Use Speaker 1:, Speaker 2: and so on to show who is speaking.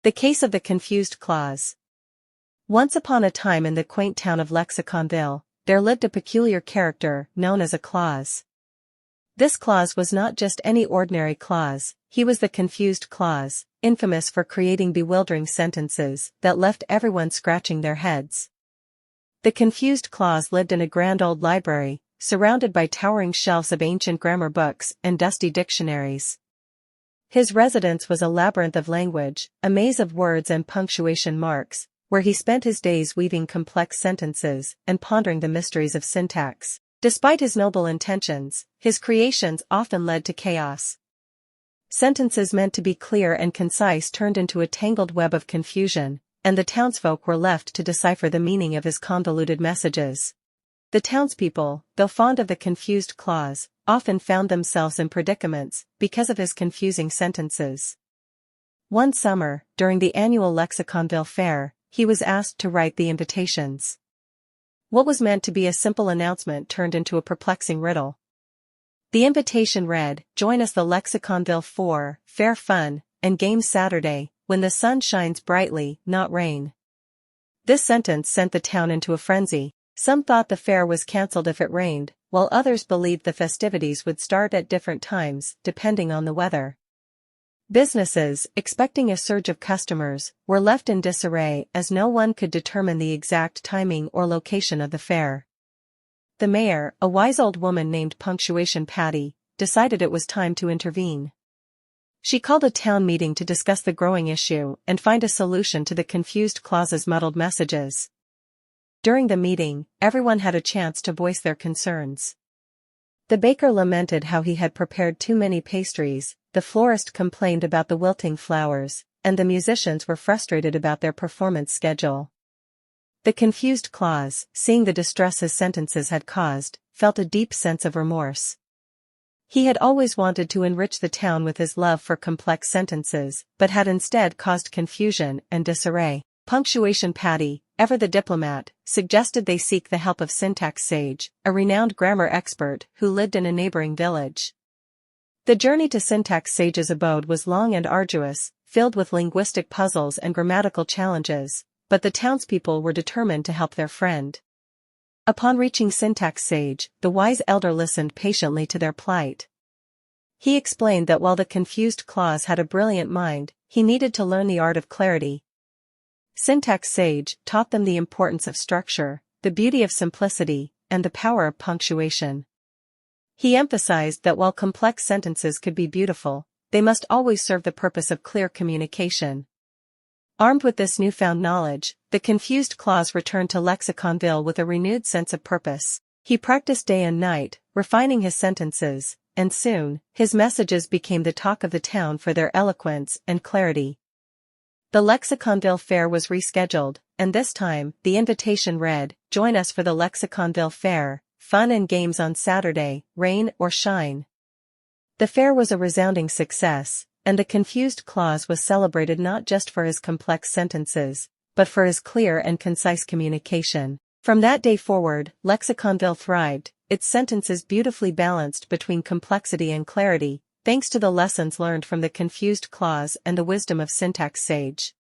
Speaker 1: The case of the confused clause. Once upon a time in the quaint town of Lexiconville, there lived a peculiar character known as a clause. This clause was not just any ordinary clause, he was the confused clause, infamous for creating bewildering sentences that left everyone scratching their heads. The confused clause lived in a grand old library, surrounded by towering shelves of ancient grammar books and dusty dictionaries. His residence was a labyrinth of language, a maze of words and punctuation marks, where he spent his days weaving complex sentences and pondering the mysteries of syntax. Despite his noble intentions, his creations often led to chaos. Sentences meant to be clear and concise turned into a tangled web of confusion, and the townsfolk were left to decipher the meaning of his convoluted messages. The townspeople, though fond of the confused clause, often found themselves in predicaments because of his confusing sentences. One summer, during the annual Lexiconville fair, he was asked to write the invitations. What was meant to be a simple announcement turned into a perplexing riddle. The invitation read, "Join us the Lexiconville for fair fun and games Saturday, when the sun shines brightly, not rain." This sentence sent the town into a frenzy. Some thought the fair was cancelled if it rained, while others believed the festivities would start at different times, depending on the weather. Businesses, expecting a surge of customers, were left in disarray as no one could determine the exact timing or location of the fair. The mayor, a wise old woman named Punctuation Patty, decided it was time to intervene. She called a town meeting to discuss the growing issue and find a solution to the confused clause's muddled messages. During the meeting, everyone had a chance to voice their concerns. The baker lamented how he had prepared too many pastries, the florist complained about the wilting flowers, and the musicians were frustrated about their performance schedule. The confused clause, seeing the distress his sentences had caused, felt a deep sense of remorse. He had always wanted to enrich the town with his love for complex sentences, but had instead caused confusion and disarray. Punctuation Patty, ever the diplomat, suggested they seek the help of Syntax Sage, a renowned grammar expert who lived in a neighboring village. The journey to Syntax Sage's abode was long and arduous, filled with linguistic puzzles and grammatical challenges, but the townspeople were determined to help their friend. Upon reaching Syntax Sage, the wise elder listened patiently to their plight. He explained that while the confused clause had a brilliant mind, he needed to learn the art of clarity. Syntax Sage taught them the importance of structure, the beauty of simplicity, and the power of punctuation. He emphasized that while complex sentences could be beautiful, they must always serve the purpose of clear communication. Armed with this newfound knowledge, the confused clause returned to Lexiconville with a renewed sense of purpose. He practiced day and night, refining his sentences, and soon, his messages became the talk of the town for their eloquence and clarity. The Lexiconville fair was rescheduled, and this time, the invitation read, "Join us for the Lexiconville fair, fun and games on Saturday, rain or shine." The fair was a resounding success, and the confused clause was celebrated not just for his complex sentences, but for his clear and concise communication. From that day forward, Lexiconville thrived, its sentences beautifully balanced between complexity and clarity, thanks to the lessons learned from the confused clause and the wisdom of Syntax Sage.